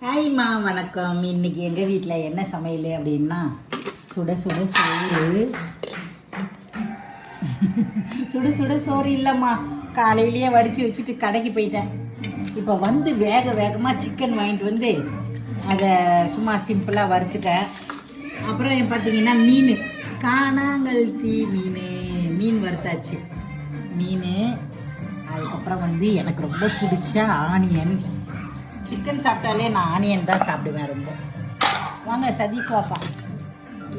ஹாய்மா, வணக்கம். இன்னைக்கு எங்கள் வீட்டில் என்ன சமையல் அப்படின்னா சுட சுட சோறு. சுட சுட சோறு இல்லைம்மா, காலையிலேயே வடித்து வச்சுட்டு கடைக்கு போயிட்டேன். இப்போ வந்து வேகமாக சிக்கன் வாங்கிட்டு வந்து அதை சும்மா சிம்பிளாக வறுத்துட்டேன். அப்புறம் பார்த்தீங்கன்னா மீன், காணாங்கல்தி மீன் வறுத்தாச்சு. மீன், அதுக்கப்புறம் வந்து எனக்கு ரொம்ப பிடிச்ச ஆனியன். சிக்கன் சாப்பிட்டாலே நான் ஆனியன் தான் சாப்பிடுவேன் ரொம்ப. வாங்க சதீஷ் வாப்பா.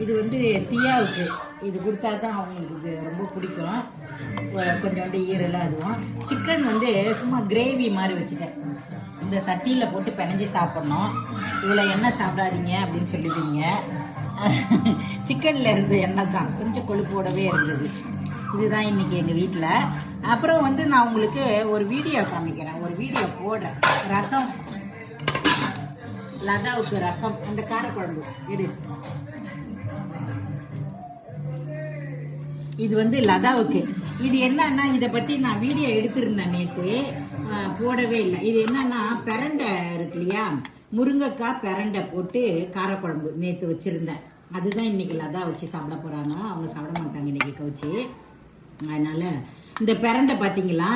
இது வந்து தியாவுக்கு இது கொடுத்தா தான் அவங்களுக்கு ரொம்ப பிடிக்கும். கொஞ்சோண்டு ஈரலாக அதுவும். சிக்கன் வந்து சும்மா கிரேவி மாதிரி வச்சுட்டேன். இந்த சட்டியில் போட்டு பிணைஞ்சி சாப்பிட்ணும். இவ்வளோ எண்ணெய் சாப்பிடாதீங்க அப்படின்னு சொல்லிட்டீங்க. சிக்கனில் இருந்த எண்ணெய் தான் கொஞ்சம் கொழுப்போடவே இருந்தது. இதுதான் இன்றைக்கி எங்கள் வீட்டில். அப்புறம் வந்து நான் உங்களுக்கு ஒரு வீடியோ காமிக்கிறேன், ஒரு வீடியோ போடுறேன். ரசம், லதாவுக்கு ரசம், அந்த காரக்குழம்பு எடு. இது வந்து லதாவுக்கு. இது என்னன்னா, இதை பற்றி நான் வீடியோ எடுத்திருந்தேன் நேற்று, போடவே இல்லை. இது என்னன்னா பிரண்டை இருக்கு இல்லையா, முருங்கைக்காய் பிரண்டை போட்டு காரக்குழம்பு நேற்று வச்சுருந்தேன். அதுதான் இன்றைக்கி லதா வச்சு சாப்பிட போகிறாங்க. அவங்க சாப்பிட மாட்டாங்க இன்றைக்கி கவுச்சி. அதனால் இந்த பிரண்டை பார்த்தீங்களா,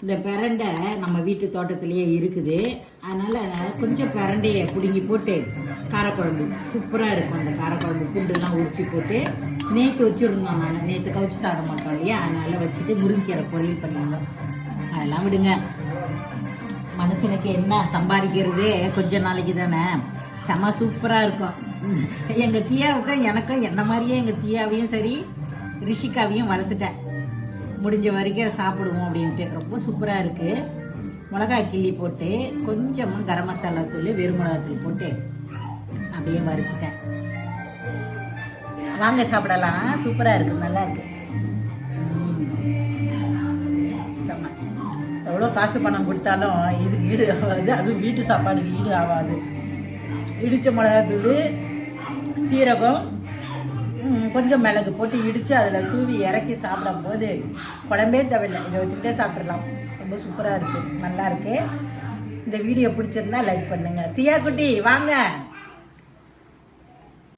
இந்த பிரண்டை நம்ம வீட்டு தோட்டத்திலேயே இருக்குது. அதனால் கொஞ்சம் பிரண்டையை பிடுங்கி போட்டு காரக்குழம்பு சூப்பராக இருக்கும். அந்த காரக்குழம்பு பூண்டுலாம் உரிச்சு போட்டு நேற்று வச்சுருந்தோம். நான் நேற்று கவுச்சி சாப்பிட மாட்டோம் இல்லையா, அதனால் வச்சுட்டு முருங்கீரை பொரியல் பண்ணியிருந்தோம். அதெல்லாம் விடுங்க, மனுஷனுக்கு என்ன சம்பாதிக்கிறது கொஞ்ச நாளைக்கு தானே. செம சூப்பராக இருக்கும். எங்கள் தியாவுக்கும் எனக்கும் என்ன மாதிரியே எங்கள் தியாவையும் சரி ரிஷிகாவையும் வளர்த்துட்டேன். முடிஞ்ச வரைக்கும் சாப்பிடுவோம் அப்படின்ட்டு. ரொம்ப சூப்பராக இருக்குது. மிளகாய் கிள்ளி போட்டு கொஞ்சமாக கரம் மசாலா தூள், வெறும் மிளகாத்தூள் போட்டு அப்படியே வறுத்துட்டேன். வாங்க சாப்பிடலாம். சூப்பராக இருக்குது, நல்லா இருக்குது. செம்ம. எவ்வளோ காசு பணம் கொடுத்தாலும் இது ஈடு ஆகாது. அதுவும் வீட்டு சாப்பாடு ஈடு ஆகாது. இடித்த மிளகாத்தூள், சீரகம், கொஞ்சம் மிளகு போட்டு இடித்து அதில் தூவி இறக்கி சாப்பிடும் போது குழம்பே தேவையில்லை, இதை வச்சுக்கிட்டே சாப்பிட்றலாம். ரொம்ப சூப்பராக இருக்குது, நல்லா இருக்குது. இந்த வீடியோ பிடிச்சிருந்தா லைக் பண்ணுங்கள். தியா குட்டி வாங்க.